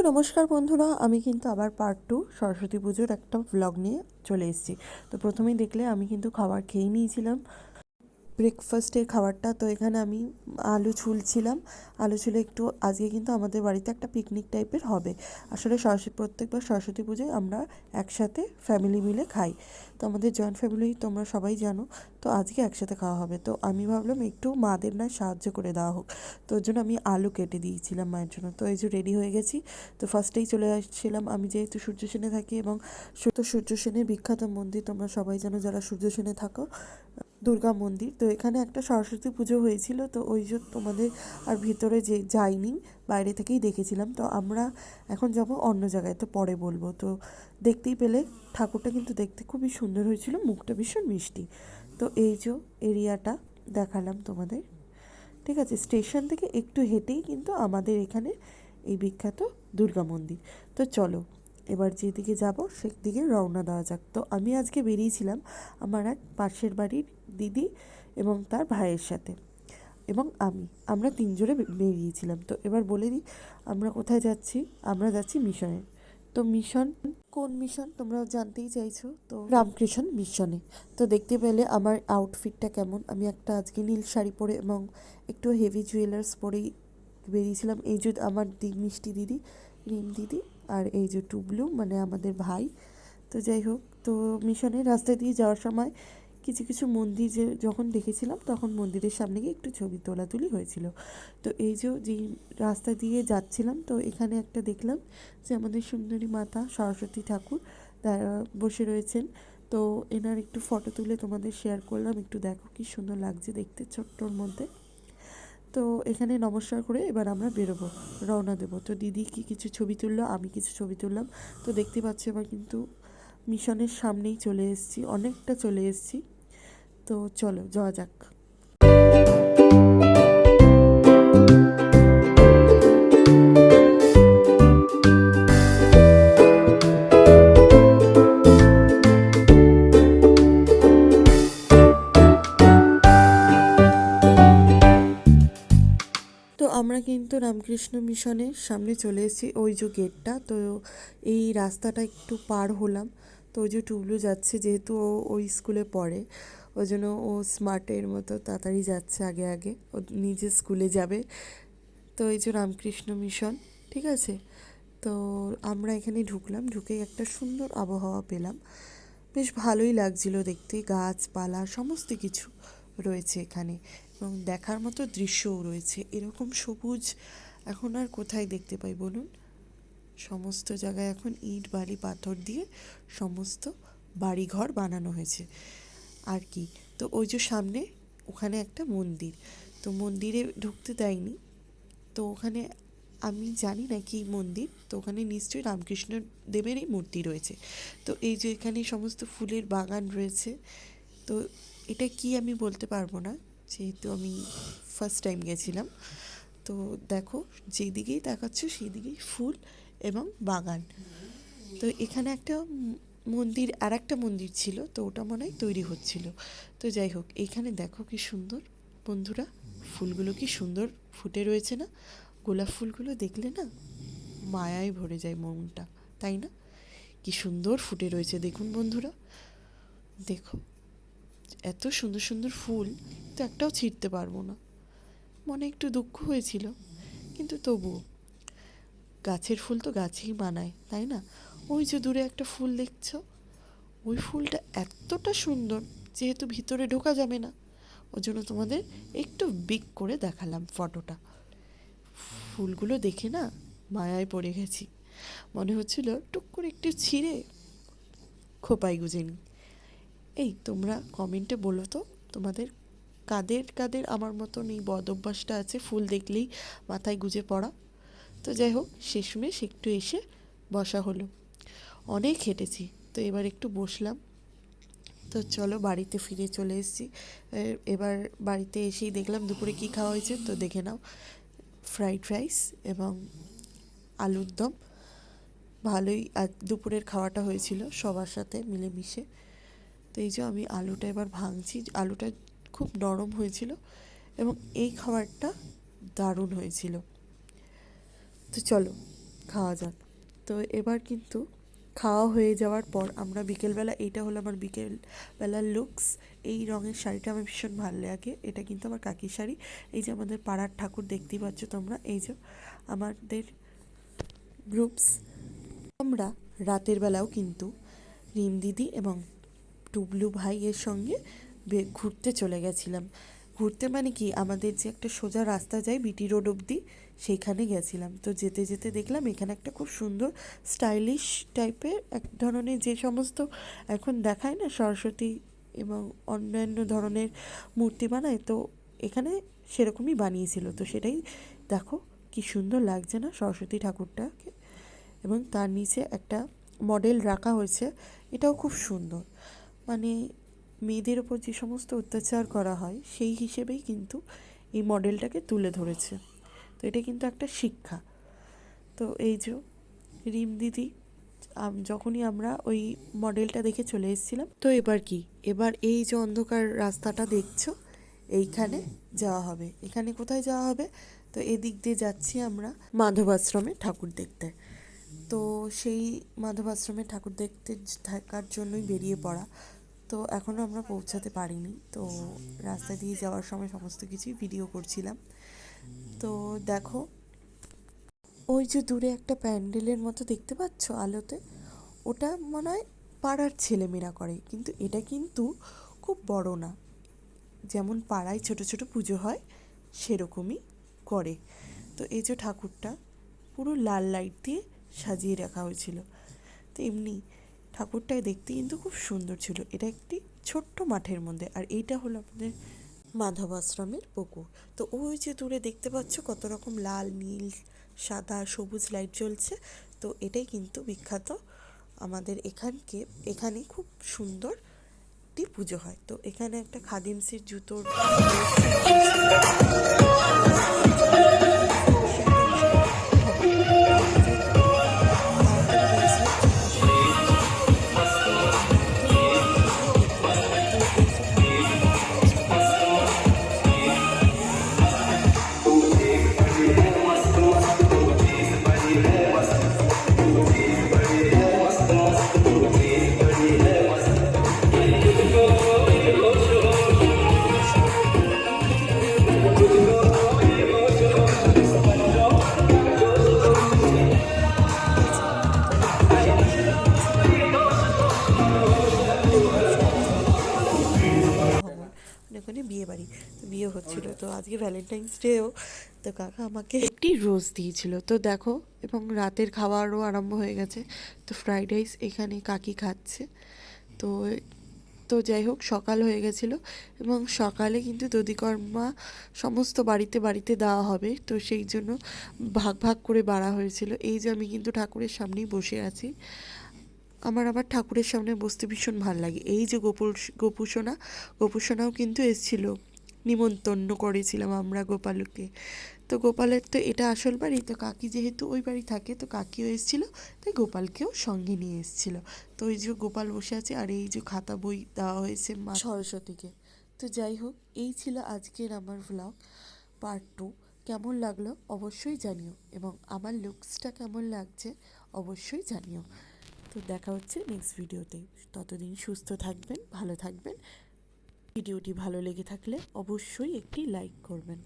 নমস্কার বন্ধুরা, আমি কিন্তু আবার পার্ট 2 সরস্বতী পুজোর একটা ভ্লগ নিয়ে চলে এসেছি। তো প্রথমেই দেখলে আমি কিন্তু খাবার খেয়ে নিয়েছিলাম, ব্রেকফাস্টের খাবারটা। তো এখানে আমি আলু ছুলছিলাম। আলু ছুলে একটু, আজকে কিন্তু আমাদের বাড়িতে একটা পিকনিক টাইপের হবে। আসলে প্রত্যেকবার সরস্বতী পুজোয় আমরা একসাথে ফ্যামিলি মিলে খাই। তো আমাদের জয়েন্ট ফ্যামিলি তোমরা সবাই জানো। তো আজকে একসাথে খাওয়া হবে। তো আমি ভাবলাম একটু মাদের নয় সাহায্য করে দেওয়া হোক। তো ওর জন্য আমি আলু কেটে দিয়েছিলাম মায়ের জন্য। তো এই যে রেডি হয়ে গেছি। তো ফার্স্টেই চলে আসছিলাম, আমি যেহেতু সূর্য সেনে থাকি এবং সূর্য সেনের বিখ্যাত মন্দির তোমরা সবাই জানো যারা সূর্য সেনে থাকো, দুর্গা মন্দির। তো এখানে একটা সরস্বতী পুজো হয়েছিল, তো ওই যে তোমাদের আর ভিতরে যে যাইনি, বাইরে থেকেই দেখেছিলাম। তো আমরা এখন যাব অন্য জায়গায়, তো পরে বলবো। তো দেখতেই পেলে ঠাকুরটা কিন্তু দেখতে খুবই সুন্দর হয়েছিল, মুখটা ভীষণ মিষ্টি। তো এই যে এরিয়াটা দেখালাম তোমাদের, ঠিক আছে। স্টেশন থেকে একটু হেঁটেই কিন্তু আমাদের এখানে এই বিখ্যাত দুর্গা মন্দির। তো চলো এবার যেদিকে যাব সেদিকে রওনা দেওয়া যাক। তো আমি আজকে বেরিয়েছিলাম আমার এক পাশের বাড়ির দিদি এবং তার ভাইয়ের সাথে, এবং আমরা তিনজনে বেরিয়েছিলাম। তো এবার বলে দিই আমরা কোথায় যাচ্ছি। আমরা যাচ্ছি মিশনে। তো মিশন, কোন মিশন তোমরা জানতেই চাইছো, তো রামকৃষ্ণ মিশনে। তো দেখতে পেলে আমার আউটফিটটা কেমন, আমি একটা আজকে নীল শাড়ি পরে এবং একটু হেভি জুয়েলার্স পরেই বেরিয়েছিলাম। এই যে আমার মিষ্টি দিদি, রিম দিদি, আর এই যে টুবলু মানে আমাদের ভাই। তো যাই হোক, তো মিশনের রাস্তা দিয়ে যাওয়ার সময় কিছু কিছু মন্দির যে যখন দেখেছিলাম, তখন মন্দিরের সামনে গিয়ে একটু ছবি তোলাতুলি হয়েছিল। তো এই যে রাস্তা দিয়ে যাচ্ছিলাম, তো এখানে একটা দেখলাম যে আমাদের সুন্দরী মাতা সরস্বতী ঠাকুর তারা বসে রয়েছেন। তো এনার একটু ফটো তুলে তোমাদের শেয়ার করলাম, একটু দেখো কি সুন্দর লাগছে দেখতে ছোট্টর মধ্যে। তো এখানে নমস্কার করে এবার আমরা বেরোবো, রওনা দেবো। তো দিদি কি কিছু ছবি তুললো, আমি কিছু ছবি তুললাম। তো দেখতে পাচ্ছি এবার কিন্তু মিশনের সামনেই চলে এসেছি, অনেকটা চলে এসেছি। তো চলো যাওয়া যাক। তো আমরা কিন্তু রামকৃষ্ণ মিশনের সামনে চলে এসেছি, ওই যে গেটটা। তো এই রাস্তাটা একটু পার হলাম। তো ওই যে টুবলু যাচ্ছে, যেহেতু ও ওই স্কুলে পড়ে, ওই জন্য ও স্মার্টের মতো তাড়াতাড়ি যাচ্ছে আগে আগে, ও নিজে স্কুলে যাবে। তো এই যে রামকৃষ্ণ মিশন, ঠিক আছে। তো আমরা এখানে ঢুকলাম, ঢুকেই একটা সুন্দর আবহাওয়া পেলাম, বেশ ভালোই লাগছিল দেখতে। গাছপালা সমস্ত কিছু রয়েছে এখানে, এবং দেখার মতো দৃশ্যও রয়েছে। এরকম সবুজ এখন আর কোথায় দেখতে পাই বলুন। সমস্ত জায়গায় এখন ইট বালি পাথর দিয়ে সমস্ত বাড়িঘর বানানো হয়েছে আর কি। তো ওই যে সামনে ওখানে একটা মন্দির, তো মন্দিরে ঢুকতে দেয়নি। তো ওখানে আমি জানি না কি মন্দির, তো ওখানে নিশ্চয়ই রামকৃষ্ণ দেবেরই মূর্তি রয়েছে। তো এই যে এখানে সমস্ত ফুলের বাগান রয়েছে। তো এটা কি আমি বলতে পারবো না, যেহেতু আমি ফার্স্ট টাইম গেছিলাম। তো দেখো যেদিকেই তাকাচ্ছ সেদিকেই ফুল এবং বাগান। তো এখানে একটা মন্দির, আর একটা মন্দির ছিল, তো ওটা মনে হয় তৈরি হচ্ছিল। তো যাই হোক, এইখানে দেখো কি সুন্দর বন্ধুরা, ফুলগুলো কি সুন্দর ফুটে রয়েছে না। গোলাপ ফুলগুলো দেখলে না মায়ায় ভরে যায় মনটা, তাই না? কি সুন্দর ফুটে রয়েছে দেখুন বন্ধুরা, দেখো এত সুন্দর সুন্দর ফুল, তো একটাও ছিঁড়তে পারবো না। মনে একটু দুঃখ হয়েছিল, কিন্তু তবুও গাছের ফুল তো গাছেই মানায়, তাই না? ওই যে দূরে একটা ফুল দেখছো, ওই ফুলটা এতটা সুন্দর, যেহেতু ভিতরে ঢোকা যাবে না, ওর জন্য তোমাদের একটু বিগ করে দেখালাম ফটোটা। ফুলগুলো দেখে না মায়ায় পড়ে গেছি, মনে হচ্ছিল টুক করে একটু ছিঁড়ে খোপায় গুজে নিই। এই তোমরা কমেন্টে বলো তো, তোমাদের কাদের কাদের আমার মতন এই বদ অভ্যাসটা আছে ফুল দেখলেই মাথায় গুজে পড়া। তো যাই হোক, শেষমেশ একটু এসে বসা হলো, অনেক হেঁটেছি। তো এবার একটু বসলাম। তো চলো বাড়িতে ফিরে চলে এসেছি। এবার বাড়িতে এসেই দেখলাম দুপুরে কী খাওয়া হয়েছে, তো দেখে নাও। ফ্রাইড রাইস এবং আলুর দম, ভালোই দুপুরের খাওয়াটা হয়েছিল সবার সাথে মিলেমিশে। তো এই যে আমি আলুটা এবার ভাঙছি, আলুটা খুব নরম হয়েছিল এবং এই খাবারটা দারুণ হয়েছিল। তো চলো খাওয়া যাক। তো এবার কিন্তু খাওয়া হয়ে যাওয়ার পর আমরা বিকেলবেলা, এইটা হলো আমার বিকেলবেলার লুকস। এই রঙের শাড়িটা আমার ভীষণ ভালো লাগে, এটা কিন্তু আমার কাকির শাড়ি। এই যে আমাদের পাড়ার ঠাকুর দেখতেই পাচ্ছ তোমরা, এই যে আমাদের গ্রুপস। আমরা রাতের বেলাও কিন্তু রিম দিদি এবং টুবলু ভাইয়ের সঙ্গে ঘুরতে চলে গেছিলাম। ঘুরতে মানে কি, আমাদের যে একটা সোজা রাস্তা যায় বিটি রোড অবধি, সেইখানে গেছিলাম। তো যেতে যেতে দেখলাম এখানে একটা খুব সুন্দর স্টাইলিশ টাইপের এক ধরনের, যে সমস্ত এখন দেখায় না সরস্বতী এবং অন্যান্য ধরনের মূর্তি বানায়, তো এখানে সেরকমই বানিয়েছিল। তো সেটাই দেখো কি সুন্দর লাগছে না সরস্বতী ঠাকুরটাকে, এবং তার নিচে একটা মডেল রাখা হয়েছে, এটাও খুব সুন্দর। মানে মেয়েদের ওপর যে সমস্ত অত্যাচার করা হয় সেই হিসেবেই কিন্তু এই মডেলটাকে তুলে ধরেছে। তো এটা কিন্তু একটা শিক্ষা। তো এই যে রিম দিদি, যখনই আমরা ওই মডেলটা দেখে চলে এসেছিলাম, তো এবার কি, এবার এই যে অন্ধকার রাস্তাটা দেখছো, এইখানে যাওয়া হবে। এখানে কোথায় যাওয়া হবে? তো এদিক দিয়ে যাচ্ছি আমরা মাধব আশ্রমে ঠাকুর দেখতে। তো সেই মাধব আশ্রমে ঠাকুর দেখতে থাকার জন্যই বেরিয়ে পড়া। তো এখনও আমরা পৌঁছাতে পারিনি, তো রাস্তা দিয়ে যাওয়ার সময় সমস্ত কিছুই ভিডিও করছিলাম। তো দেখো ওই যে দূরে একটা প্যান্ডেলের মতো দেখতে পাচ্ছ আলোতে, ওটা মনে হয় পাড়ার ছেলেমেয়েরা করে, কিন্তু এটা কিন্তু খুব বড় না। যেমন পাড়ায় ছোট ছোট পুজো হয় সেরকমই করে। তো এই যে ঠাকুরটা পুরো লাল লাইট দিয়ে সাজিয়ে রাখা হয়েছিল। তো এমনি ঠাকুরটা দেখতে কিন্তু খুব সুন্দর ছিল। এটা একটি ছোট্ট মাঠের মধ্যে, আর এইটা হলো আমাদের মাধব আশ্রমের পুকুর। তো ওই যে দূরে দেখতে পাচ্ছ কত রকম লাল, নীল, সাদা, সবুজ লাইট জ্বলছে। তো এটাই কিন্তু বিখ্যাত আমাদের এখানে খুব সুন্দর একটি পুজো হয়। তো এখানে একটা খাদিমসের জুতোর ওখানে বিয়ে বাড়ি, তো বিয়ে হচ্ছিল। তো আজকে ভ্যালেন্টাইন্স ডেও, তো কাকা আমাকে একটি রোজ দিয়েছিল। তো দেখো, এবং রাতের খাওয়ারও আরম্ভ হয়ে গেছে। তো ফ্রাইড রাইস এখানে কাকি খাচ্ছে। তো তো যাই হোক, সকাল হয়ে গেছিলো, এবং সকালে কিন্তু দধিকর্মা সমস্ত বাড়িতে বাড়িতে দেওয়া হবে, তো সেই জন্য ভাগ ভাগ করে বাড়া হয়েছিল। এই যে আমি কিন্তু ঠাকুরের সামনেই বসে আছি। আমার আবার ঠাকুরের সামনে বসতে ভীষণ ভাল লাগে। এই যে গোপুসোনাও কিন্তু এসেছিল, নিমন্ত্রণ করেছিলাম আমরা গোপালকে। তো গোপালের তো এটা আসল বাড়ি, তো কাকি যেহেতু ওই বাড়ি থাকে, তো কাকিও এসেছিলো, তাই গোপালকেও সঙ্গে নিয়ে এসেছিলো। তো ওই যে গোপাল বসে আছে, আর এই যে খাতা বই দেওয়া হয়েছে মা সরস্বতীকে। তো যাই হোক, এই ছিল আজকের আমার ভ্লগ পার্ট 2। কেমন লাগলো অবশ্যই জানিও, এবং আমার লুকসটা কেমন লাগছে অবশ্যই জানিও। তো দেখা হচ্ছে নেক্সট ভিডিওতে। ততদিন সুস্থ থাকবেন, ভালো থাকবেন। ভিডিওটি ভালো লেগে থাকলে অবশ্যই একটি লাইক করবেন।